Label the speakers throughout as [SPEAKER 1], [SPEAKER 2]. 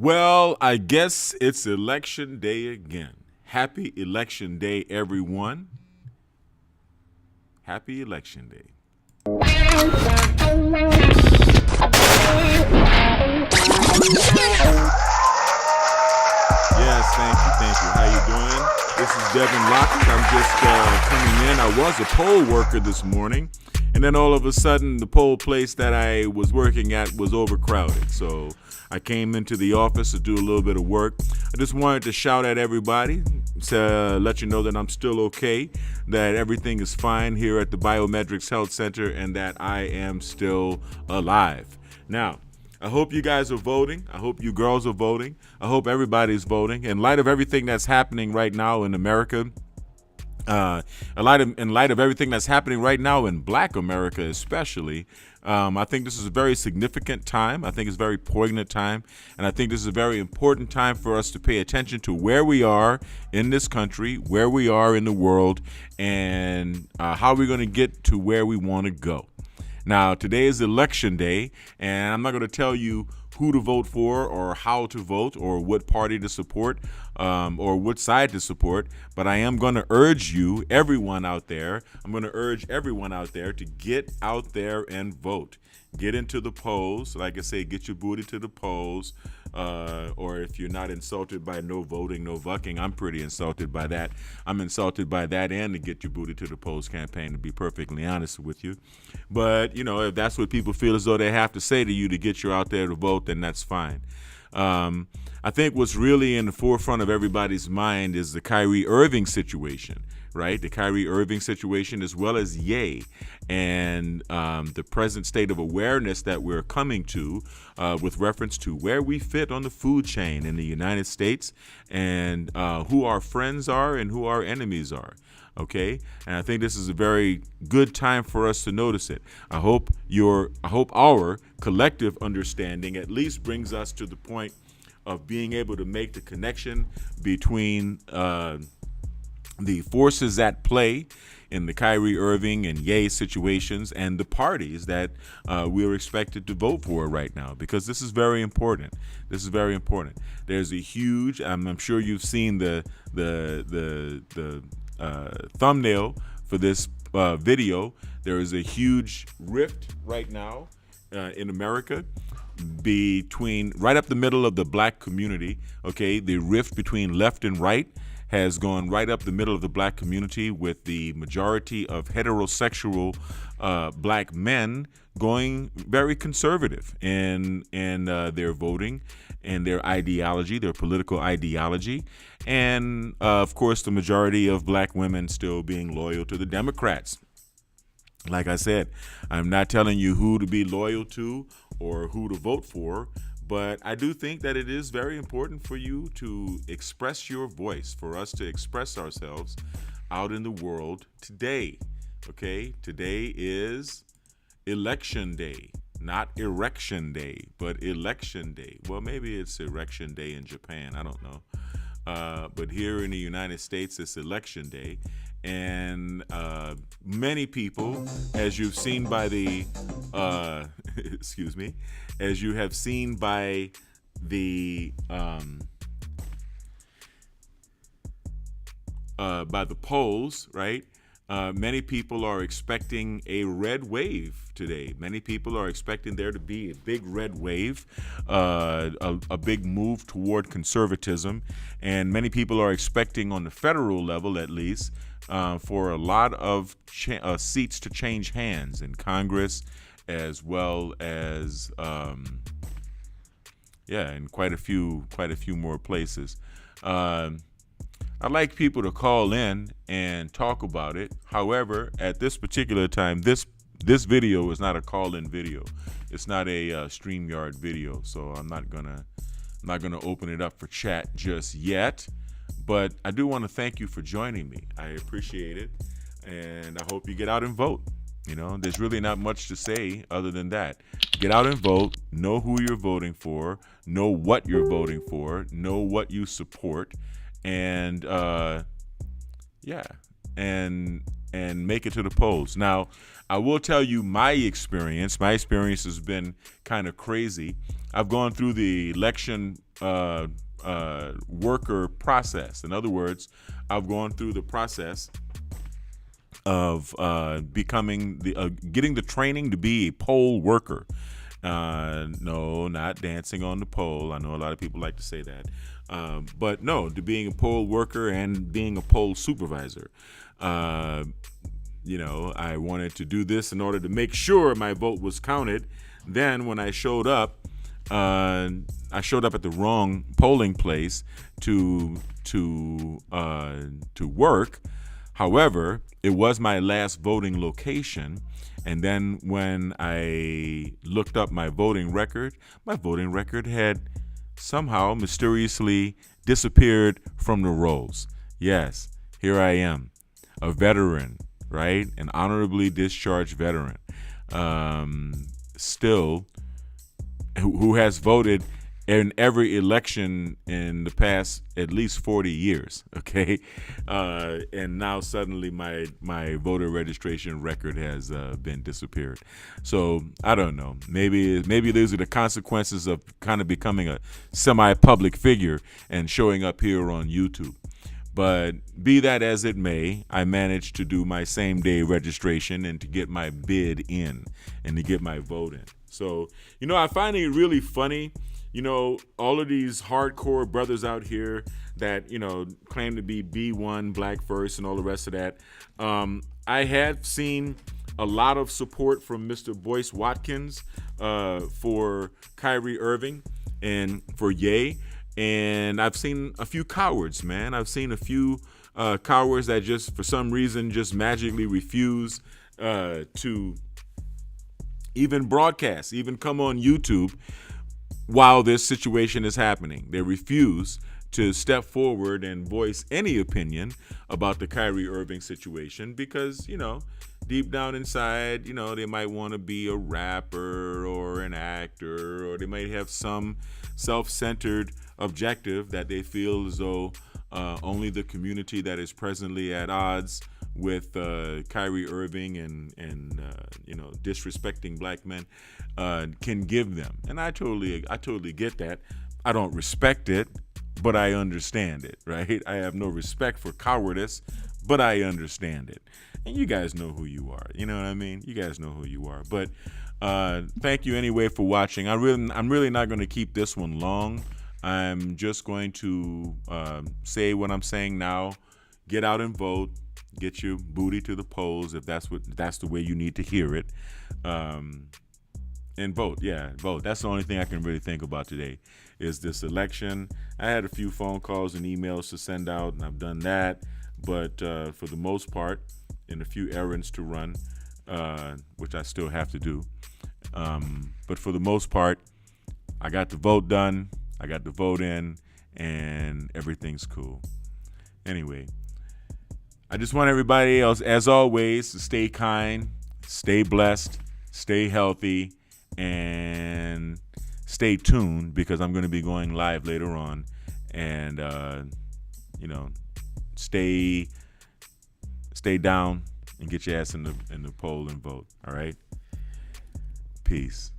[SPEAKER 1] Well, I guess it's election day again. Happy election day, everyone. Happy election day. Yes, thank you. How you doing? This is Devin Lockett. I'm just coming in. I was a poll worker this morning, and then all of a sudden the poll place that I was working at was overcrowded. So I came into the office to do a little bit of work. I just wanted to shout at everybody to let you know that I'm still okay, that everything is fine here at the BiomedRx Health Center, and that I am still alive. Now, I hope you guys are voting. I hope you girls are voting. I hope everybody's voting. In light of everything that's happening right now in America, in light of everything that's happening right now in Black America especially, I think this is a very significant time. I think it's a very poignant time. And I think this is a very important time for us to pay attention to where we are in this country, where we are in the world, and how we're going to get to where we want to go. Now, today is election day, and I'm not going to tell you who to vote for or how to vote or what party to support or what side to support, but I am going to urge you, everyone out there, to get out there and vote. Get into the polls. Like I say, get your booty to the polls. Or if you're not insulted by no voting, no vucking, I'm pretty insulted by that. I'm insulted by that and the Get Your Booty to the Polls campaign, to be perfectly honest with you. But, you know, if that's what people feel as though they have to say to you to get you out there to vote, then that's fine. I think what's really in the forefront of everybody's mind is the Kyrie Irving situation, right? The Kyrie Irving situation, as well as Ye, and the present state of awareness that we're coming to with reference to where we fit on the food chain in the United States, and who our friends are and who our enemies are. Okay, and I think this is a very good time for us to notice it. I hope our collective understanding at least brings us to the point of being able to make the connection between the forces at play in the Kyrie Irving and Ye situations and the parties that we're expected to vote for right now, because this is very important. This is very important. There's a huge, I'm sure you've seen the thumbnail for this video. There is a huge rift right now in America between, right up the middle of the Black community. Okay, the rift between left and right has gone right up the middle of the Black community, with the majority of heterosexual Black men going very conservative in their voting and their ideology, their political ideology, and of course the majority of Black women still being loyal to the Democrats. Like I said, I'm not telling you who to be loyal to or who to vote for, but I do think that it is very important for you to express your voice, for us to express ourselves out in the world today. Okay, today is election day, not erection day, but election day. Well, maybe it's erection day in Japan, I don't know. But here in the United States, it's election day. And many people, as you've seen by the, as you have seen by the polls, right? Many people are expecting a red wave today. Many people are expecting there to be a big red wave, a big move toward conservatism. And many people are expecting, on the federal level at least, for a lot of seats to change hands in Congress, as well as in quite a few more places. I'd like people to call in and talk about it. However, at this particular time, this video is not a call-in video. It's not a StreamYard video, so I'm not gonna open it up for chat just yet. But I do want to thank you for joining me. I appreciate it, and I hope you get out and vote. You know, there's really not much to say other than that. Get out and vote. Know who you're voting for. Know what you're voting for. Know what you support. And and make it to the polls. Now, I will tell you my experience. My experience has been kind of crazy. I've gone through the election worker process. In other words, I've gone through the process of becoming getting the training to be a poll worker. No, not dancing on the pole. I know a lot of people like to say that. But no, to being a poll worker and being a poll supervisor. I wanted to do this in order to make sure my vote was counted. Then when I showed up at the wrong polling place to work. However, it was my last voting location. And then when I looked up my voting record had somehow mysteriously disappeared from the rolls. Yes, here I am, a veteran, right? An honorably discharged veteran, still, who has voted in every election in the past at least 40 years, okay? And now suddenly my voter registration record has been disappeared. So I don't know. Maybe those are the consequences of kind of becoming a semi-public figure and showing up here on YouTube. But be that as it may, I managed to do my same-day registration and to get my bid in and to get my vote in. So, I find it really funny. All of these hardcore brothers out here that, claim to be B1, Black First, and all the rest of that. I have seen a lot of support from Mr. Boyce Watkins for Kyrie Irving and for Ye. And I've seen a few cowards, man. I've seen a few cowards that just, for some reason, just magically refuse to even broadcast, even come on YouTube while this situation is happening. They refuse to step forward and voice any opinion about the Kyrie Irving situation because, deep down inside, they might want to be a rapper or an actor, or they might have some self-centered objective that they feel as though only the community that is presently at odds with Kyrie Irving and disrespecting black men can give them. And I totally get that. I don't respect it, but I understand it, right? I have no respect for cowardice, but I understand it. And you guys know who you are. You know what I mean? You guys know who you are. But thank you anyway for watching. I'm really not going to keep this one long. I'm just going to say what I'm saying now. Get out and vote. Get your booty to the polls if that's the way you need to hear it. And vote. Yeah, vote. That's the only thing I can really think about today is this election. I had a few phone calls and emails to send out, and I've done that. But for the most part, and a few errands to run, which I still have to do. But for the most part, I got the vote done. I got the vote in, and everything's cool. Anyway, I just want everybody else, as always, to stay kind, stay blessed, stay healthy, and stay tuned because I'm going to be going live later on. And, stay down and get your ass in the poll and vote. All right? Peace.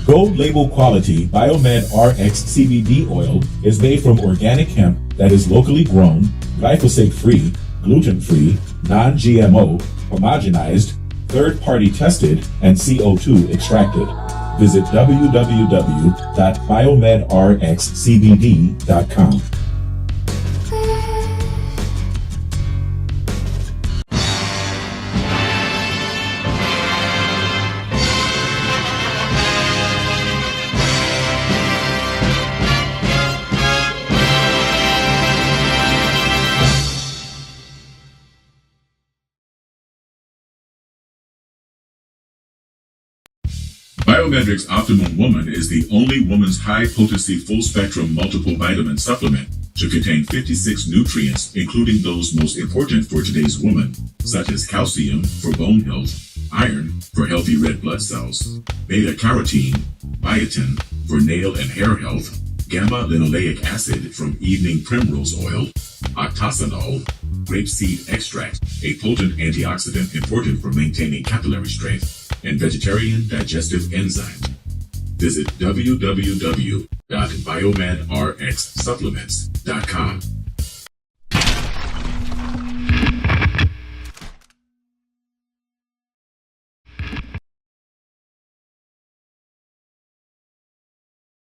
[SPEAKER 2] Gold label quality BiomedRx CBD oil is made from organic hemp that is locally grown, glyphosate-free, gluten-free, non-GMO, homogenized, third-party tested, and CO2 extracted. Visit www.biomedrxcbd.com. BiomedRx Optimum Woman is the only woman's high-potency full-spectrum multiple vitamin supplement to contain 56 nutrients, including those most important for today's woman, such as calcium for bone health, iron for healthy red blood cells, beta-carotene, biotin for nail and hair health, gamma-linoleic acid from evening primrose oil, octasanol, grapeseed extract, a potent antioxidant important for maintaining capillary strength, and vegetarian digestive enzyme. Visit www.biomedrxsupplements.com.